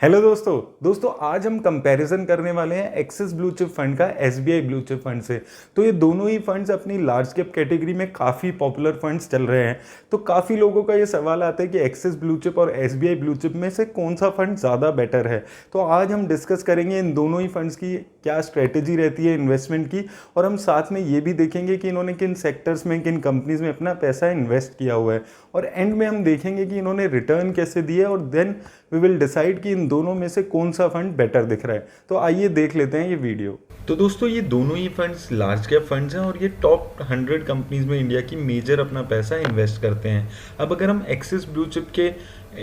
Hello दोस्तों आज हम कंपैरिजन करने वाले हैं एक्सिस ब्लू चिप फंड का एसबीआई ब्लू चिप फंड से। तो ये दोनों ही फंड्स अपनी लार्ज कैप कैटेगरी में काफ़ी पॉपुलर फंड्स चल रहे हैं। तो काफ़ी लोगों का ये सवाल आता है कि एक्सिस ब्लू चिप और एसबीआई ब्लू चिप में से कौन सा फंड ज़्यादा बेटर है। तो आज हम डिस्कस करेंगे इन दोनों ही फंड्स की क्या स्ट्रेटेजी रहती है इन्वेस्टमेंट की, और हम साथ में ये भी देखेंगे कि इन्होंने किन सेक्टर्स में किन कंपनीज में अपना पैसा इन्वेस्ट किया हुआ है, और एंड में हम देखेंगे कि इन्होंने रिटर्न कैसे दिए, और देन वी विल डिसाइड कि इन दोनों में से कौन सा फंड बेटर दिख रहा है। तो आइए देख लेते हैं ये वीडियो। तो दोस्तों ये दोनों ही फंड्स लार्ज कैप फंड्स हैं और ये टॉप 100 कंपनीज में इंडिया की मेजर अपना पैसा इन्वेस्ट करते हैं। अब अगर हम एक्सिस ब्लू चिप के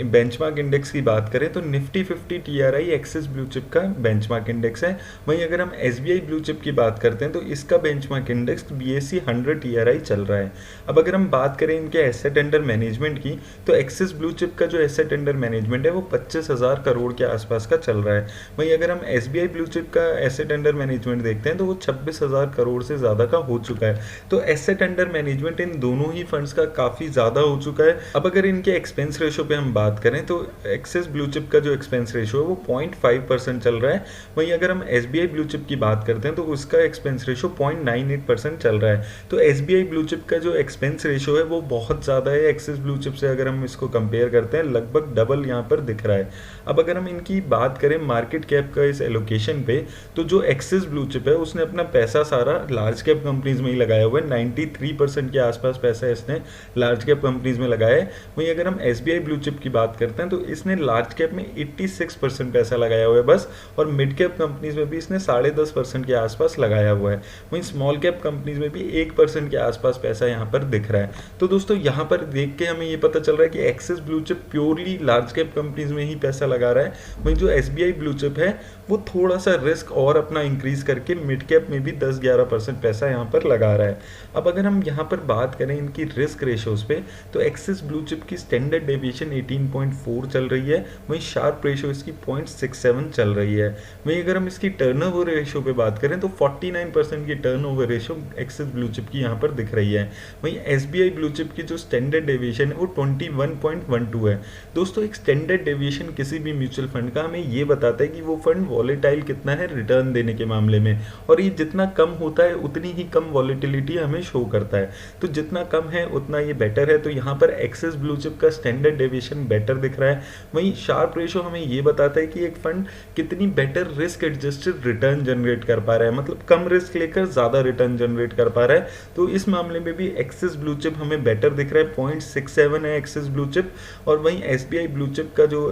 बेंचमार्क इंडेक्स की बात करें तो Nifty 50 TRI axis blue chip का बेंचमार्क इंडेक्स है। वहीं अगर हम एसबीआई ब्लू चिप की बात करते हैं तो इसका बेंचमार्क इंडेक्स बीएसई 100 टीआरआई चल रहा है। अब अगर हम बात करें इनके एसेट अंडर मैनेजमेंट की तो एक्सिस ब्लू चिप का जो एसेट अंडर मैनेजमेंट है वो 25,000 करोड़ के आसपास का चल रहा है। वहीं अगर हम एसबीआई ब्लू चिप का एसेट अंडर मैनेजमेंट देखते हैं तो वो 26,000 करोड़ से ज़्यादा का हो चुका है। तो एसेट अंडर मैनेजमेंट इन दोनों ही फंड्स का काफ़ी ज़्यादा हो चुका है। अब अगर इनके एक्सपेंस रेशो पे हम बात करें तो एक्सिस ब्लू चिप का जो एक्सपेंस रेशो है वो 0.5% चल रहा है। वहीं अगर हम एसबीआई ब्लू चिप की बात करते हैं तो उसका एक्सपेंस रेशो 0.98% चल रहा है। तो एसबीआई ब्लू चिप का जो एक्सपेंस रेशो है वो बहुत ज़्यादा है एक्सिस ब्लू चिप से। अगर हम इसको कंपेयर करते हैं लगभग डबल यहाँ पर दिख रहा है। अब अगर हम इनकी बात करें मार्केट कैप का इस एलोकेशन पे तो जो एक्सिस ब्लू चिप है उसने अपना पैसा सारा लार्ज कैप कंपनीज में ही लगाया हुआ है। 93% के आसपास पैसा इसने लार्ज कैप कंपनीज में लगाया है। वहीं अगर हम एसबीआई ब्लू चिप की बात करते हैं तो इसने लार्ज कैप में 86% पैसा लगाया हुआ है बस, और मिड कैप कंपनीज में भी इसने 10.5% के आसपास लगाया हुआ है। वहीं स्मॉल कैप कंपनीज में भी 1% के आसपास पैसा यहाँ पर दिख रहा है। तो दोस्तों यहाँ पर देख के हमें ये पता चल रहा है कि axis blue chip purely large cap companies में ही पैसा लगा रहा है। वहीं जो एसबीआई ब्लू चिप है वो थोड़ा सा रिस्क और अपना इंक्रीज करके मिड कैप में भी 10-11% पैसा यहाँ पर लगा रहा है। अब अगर हम यहाँ पर बात करें इनकी रिस्क रेशोज पे तो एक्सिस ब्लू चिप की स्टैंडर्ड डेविएशन 18.4 चल रही है। वहीं शार्प रेशो इसकी 0.67 चल रही है। वहीं अगर हम इसकी टर्नओवर रेशो पे बात करें तो 49% की turnover ratio axis blue chip की यहाँ पर दिख रही है। वहीं एसबीआई ब्लू चिप की जो स्टैंडर्ड डेविएशन है वो 21.12 है। दोस्तों एक स्टैंडर्ड डेविएशन किसी भी म्यूचुअल फंड का हमें ये बताता है कि वो फंड वॉलेटाइल कितना है रिटर्न देने के मामले में, और ये जितना कम होता है उतनी ही कम वॉलेटिलिटी हमें शो करता है। तो जितना कम है उतना ये बेटर है। तो यहाँ पर एक्सिस ब्लू चिप का स्टैंडर्ड डेविएशन बेटर दिख रहा है। वहीं शार्प रेशो हमें ये बताता है कि एक फंड कितनी better risk adjusted return generate कर पा रहा है, मतलब कम रिस्क लेकर ज़्यादा रिटर्न जनरेट कर पा रहा है। तो इस मामले में भी एक्सिस ब्लू चिप हमें बेटर दिख रहा है। 0.67 है एक्सिस ब्लू चिप, और वहीं एसबीआई ब्लू चिप का जो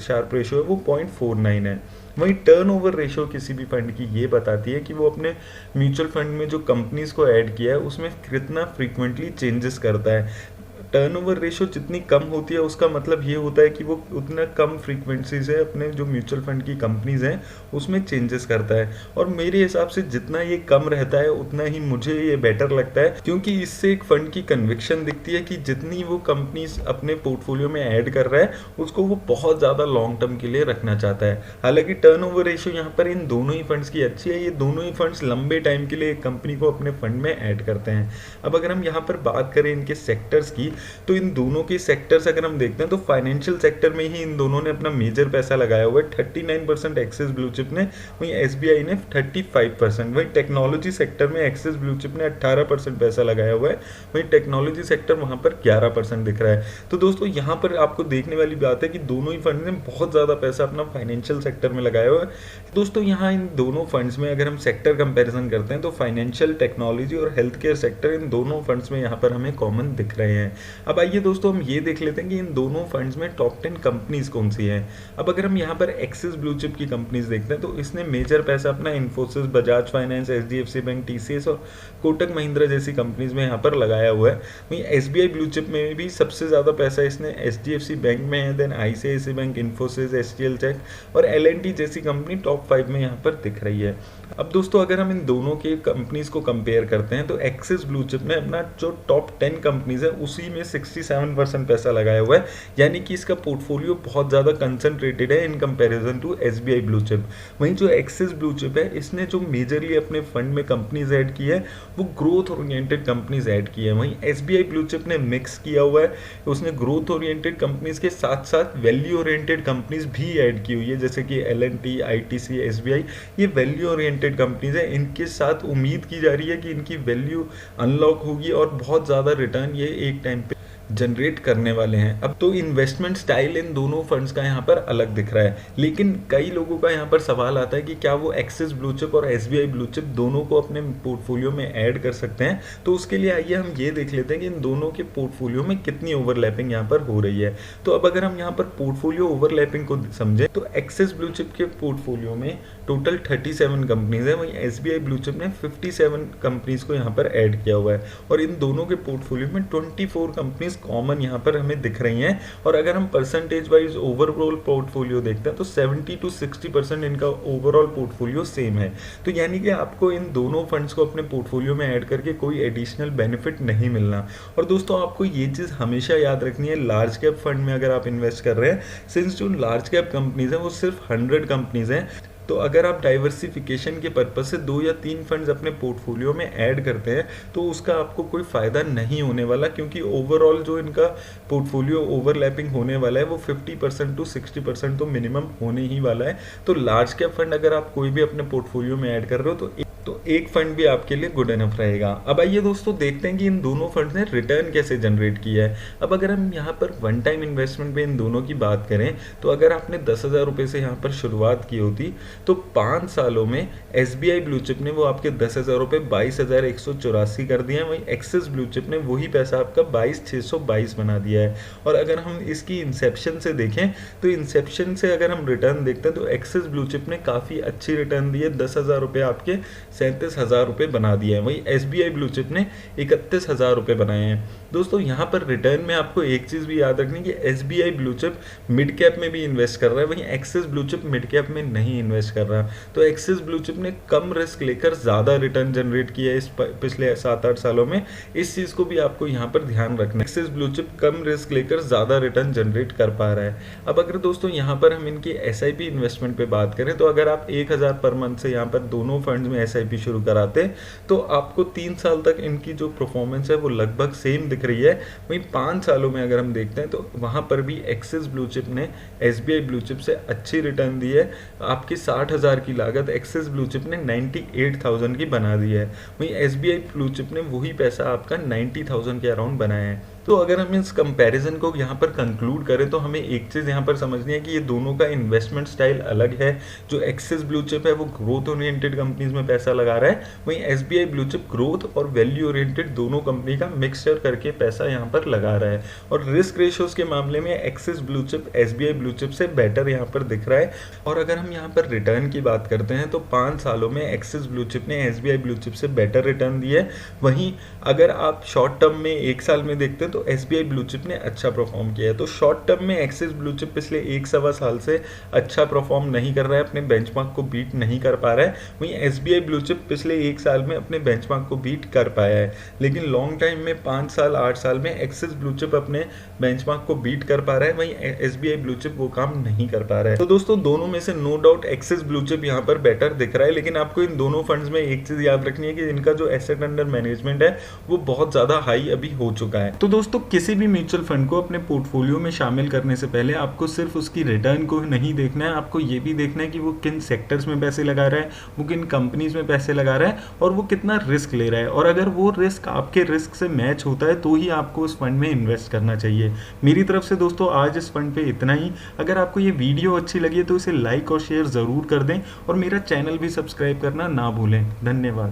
शार्प रेशो है वो 0.49 है। वहीं टर्नओवर रेशो किसी भी फंड की ये बताती है कि वो अपने म्यूचुअल फंड में जो कंपनीज को ऐड किया है उसमें कितना फ्रीक्वेंटली चेंजेस करता है। टर्नओवर रेशो जितनी कम होती है उसका मतलब ये होता है कि वो उतना कम फ्रीक्वेंसी से अपने जो म्यूचुअल फंड की कंपनीज हैं उसमें चेंजेस करता है। और मेरे हिसाब से जितना ये कम रहता है उतना ही मुझे ये बेटर लगता है, क्योंकि इससे एक फंड की कन्विक्शन दिखती है कि जितनी वो कंपनीज अपने पोर्टफोलियो में ऐड कर रहा है उसको वो बहुत ज़्यादा लॉन्ग टर्म के लिए रखना चाहता है। हालांकि टर्नओवर रेशो यहाँ पर इन दोनों ही फंड्स की अच्छी है। ये दोनों ही फंड्स लंबे टाइम के लिए एक कंपनी को अपने फंड में ऐड करते हैं। अब अगर हम यहाँ पर बात करें इनके सेक्टर्स की तो इन दोनों के सेक्टर्स अगर हम देखते हैं तो फाइनेंशियल सेक्टर में ही इन दोनों ने अपना मेजर पैसा लगाया हुआ है। 39% एक्सिस ब्लू चिप ने, वहीं एसबीआई ने 35%। वहीं टेक्नोलॉजी सेक्टर में एक्सिस ब्लू चिप ने 18% पैसा लगाया हुआ है, वहीं टेक्नोलॉजी सेक्टर वहां पर 11% दिख रहा है। तो दोस्तों यहाँ पर आपको देखने वाली बात है कि दोनों ही फंड ने बहुत ज़्यादा पैसा अपना फाइनेंशियल सेक्टर में लगाया हुआ है। दोस्तों यहाँ इन दोनों फंड्स में अगर हम सेक्टर कंपेरिजन करते हैं तो फाइनेंशियल, टेक्नोलॉजी और हेल्थ केयर सेक्टर इन दोनों फंड्स में यहाँ पर हमें कॉमन दिख रहे हैं। अब आइए दोस्तों हम ये देख लेते हैं कि इन दोनों फंड्स में टॉप 10 कंपनीज कौन सी हैं। अब अगर हम यहाँ पर एक्सिस ब्लू चिप की कंपनीज देखते हैं तो इसने मेजर पैसा अपना Infosys, Bajaj finance, HDFC bank, TCS और कोटक महिंद्रा जैसी कंपनीज में यहाँ पर लगाया हुआ है। वहीं एसबीआई ब्लू चिप में भी सबसे ज़्यादा पैसा इसने एचडीएफसी बैंक में है, then ICICI bank, Infosys, HTL tech और एलएनटी जैसी कंपनी टॉप 5 में यहाँ पर दिख रही है। अब दोस्तों अगर हम इन दोनों के कंपनीज को कंपेयर करते हैं तो एक्सिस ब्लू चिप ने अपना जो टॉप 10 कंपनीज है उसी में में 67% पैसा लगाया हुआ है, यानी कि इसका पोर्टफोलियो बहुत ज़्यादा कंसंट्रेटेड है in comparison to SBI blue chip. वहीं जो एक्सिस ब्लू चिप है, इसने जो मेजरली अपने फंड में कंपनीज ऐड की है वो ग्रोथ ओरिएंटेड कंपनीज ऐड की है। वहीं एसबीआई ब्लू चिप ने मिक्स किया हुआ है, उसने ग्रोथ ओरिएंटेड कंपनीज के साथ साथ वैल्यू ओरिएंटेड कंपनीज भी ऐड की हुई है, जैसे कि एल&टी, आईटीसी, एसबीआई, ये वैल्यू ओरिएंटेड कंपनीज है। इनके साथ उम्मीद की जा रही है कि इनकी वैल्यू अनलॉक होगी और बहुत ज़्यादा रिटर्न ये एक टाइम पे जनरेट करने वाले हैं। अब तो इन्वेस्टमेंट स्टाइल इन दोनों फंड्स का यहाँ पर अलग दिख रहा है, लेकिन कई लोगों का यहाँ पर सवाल आता है कि क्या वो एक्सिस ब्लू चिप और एसबीआई ब्लू चिप दोनों को अपने पोर्टफोलियो में ऐड कर सकते हैं। तो उसके लिए आइए हम ये देख लेते हैं कि इन दोनों के पोर्टफोलियो में कितनी ओवरलैपिंग यहाँ पर हो रही है। तो अब अगर हम यहाँ पर पोर्टफोलियो ओवरलैपिंग को समझें तो एक्सिस ब्लू चिप के पोर्टफोलियो में टोटल 37 कंपनीज है, वहीं एसबीआई ब्लू चिप ने 57 कंपनीज को यहाँ पर ऐड किया हुआ है और इन दोनों के पोर्टफोलियो में 24 कंपनीज कॉमन यहाँ पर हमें दिख रही हैं। और अगर हम परसेंटेज वाइज ओवरऑल पोर्टफोलियो देखते हैं तो 70 to 60% इनका ओवरऑल पोर्टफोलियो सेम है। तो यानी कि आपको इन दोनों फंड्स को अपने पोर्टफोलियो में ऐड करके कोई एडिशनल बेनिफिट नहीं मिलना। और दोस्तों आपको ये चीज़ हमेशा याद रखनी है लार्ज कैप फंड में अगर आप इन्वेस्ट कर रहे हैं, सिंस जो लार्ज कैप कंपनीज हैं वो सिर्फ 100 कंपनीज हैं, तो अगर आप डाइवर्सिफिकेशन के पर्पज से 2 या 3 फंड्स अपने पोर्टफोलियो में ऐड करते हैं तो उसका आपको कोई फ़ायदा नहीं होने वाला, क्योंकि ओवरऑल जो इनका पोर्टफोलियो ओवरलैपिंग होने वाला है वो 50% to 60% तो मिनिमम होने ही वाला है। तो लार्ज कैप फंड अगर आप कोई भी अपने पोर्टफोलियो में ऐड कर रहे हो तो एक फंड भी आपके लिए गुड इनफ रहेगा। अब आइए दोस्तों देखते हैं कि इन दोनों फंड्स ने रिटर्न कैसे जनरेट किया है। अब अगर हम यहाँ पर वन टाइम इन्वेस्टमेंट पे इन दोनों की बात करें तो अगर आपने 10,000 रुपये से यहाँ पर शुरुआत की होती तो 5 सालों में एसबीआई ब्लू चिप ने वो आपके 10,000 रुपये 22,184 कर दिए हैं, वहीं एक्सिस ब्लू चिप ने वही पैसा आपका 22,622 बना दिया है। और अगर हम इसकी इंसेप्शन से देखें तो इंसेप्शन से अगर हम रिटर्न देखते हैं तो एक्सिस ब्लू चिप ने काफ़ी अच्छी रिटर्न दी है, 10,000 रुपये आपके 37,000 रुपये बना दिए हैं, वहीं एसबीआई ब्लू चिप ने 31,000 रुपये बनाए हैं। दोस्तों यहाँ पर रिटर्न में आपको एक चीज़ भी याद रखनी कि SBI blue chip mid cap में भी इन्वेस्ट कर रहा है, वहीं axis blue chip mid cap में नहीं इन्वेस्ट कर रहा। तो एक्सिस ब्लू चिप ने कम रिस्क लेकर ज़्यादा रिटर्न जनरेट किया है इस पिछले 7-8 सालों में। इस चीज़ को भी आपको यहाँ पर ध्यान रखना है, एक्सिस ब्लू चिप कम रिस्क लेकर ज़्यादा रिटर्न जनरेट कर पा रहा है। अब अगर दोस्तों यहाँ पर हम इनकी एसआईपी इन्वेस्टमेंट पे बात करें तो अगर आप 1,000 पर मंथ से यहाँ पर दोनों फंड्स में एसआईपी शुरू कराते तो आपको 3 साल तक इनकी जो परफॉर्मेंस है वो लगभग सेम दिख रही है। वहीं 5 सालों में अगर हम देखते हैं तो वहाँ पर भी एक्सिस ब्लू चिप ने एसबीआई ब्लू चिप से अच्छी रिटर्न दी है। आपकी 60,000 की लागत एक्सिस ब्लू चिप ने 98,000 की बना दी है, वहीं एसबीआई ब्लू चिप ने वही पैसा आपका 90,000 के अराउंड बनाया है। तो अगर हम इस कंपैरिजन को यहाँ पर कंक्लूड करें तो हमें एक चीज़ यहाँ पर समझनी है कि ये दोनों का इन्वेस्टमेंट स्टाइल अलग है। जो एक्सिस ब्लू चिप है वो ग्रोथ ओरिएंटेड कंपनीज में पैसा लगा रहा है, वहीं एसबीआई ब्लू चिप ग्रोथ और वैल्यू ओरिएंटेड दोनों कंपनी का मिक्सचर करके पैसा यहाँ पर लगा रहा है। और रिस्क रेशियोज के मामले में axis blue chip SBI blue chip से बेटर यहाँ पर दिख रहा है। और अगर हम यहाँ पर रिटर्न की बात करते हैं तो 5 सालों में एक्सिस ब्लू चिप ने एसबीआई ब्लू चिप से बेटर रिटर्न दी है। वहीं अगर आप शॉर्ट टर्म में 1 साल में देखते हैं तो एसबीआई ब्लू चिप ने अच्छा परफॉर्म किया है। तो शॉर्ट टर्म में एक्सिस ब्लू चिप पिछले 1-1.25 साल से अच्छा परफॉर्म नहीं कर रहा है, अपने बेंचमार्क को बीट नहीं कर पा रहा है। वहीं एसबीआई ब्लू चिप पिछले 1 साल में अपने बेंचमार्क को बीट कर पाया है, लेकिन लॉन्ग टाइम में 5 साल 8 साल में एक्सिस ब्लू चिप अपने बेंचमार्क को बीट कर पा रहा है, वहीं एसबीआई ब्लू चिप वो काम नहीं कर पा रहा है। तो दोस्तों दोनों में से no doubt Axis blue chip यहाँ पर बेटर दिख रहा है, लेकिन आपको इन दोनों फंड्स में एक चीज याद रखनी है कि इनका जो एसेट अंडर मैनेजमेंट है वो बहुत ज्यादा हाई अभी हो चुका है। तो दोस्तों किसी भी म्यूचुअल फंड को अपने पोर्टफोलियो में शामिल करने से पहले आपको सिर्फ उसकी रिटर्न को नहीं देखना है, आपको ये भी देखना है कि वो किन सेक्टर्स में पैसे लगा रहा है, वो किन कंपनीज में पैसे लगा रहा है और वो कितना रिस्क ले रहा है। और अगर वो रिस्क आपके रिस्क से मैच होता है तो ही आपको उस फंड में इन्वेस्ट करना चाहिए। मेरी तरफ से दोस्तों आज इस फंड पे इतना ही। अगर आपको ये वीडियो अच्छी लगी तो इसे लाइक और शेयर ज़रूर कर दें और मेरा चैनल भी सब्सक्राइब करना ना भूलें। धन्यवाद।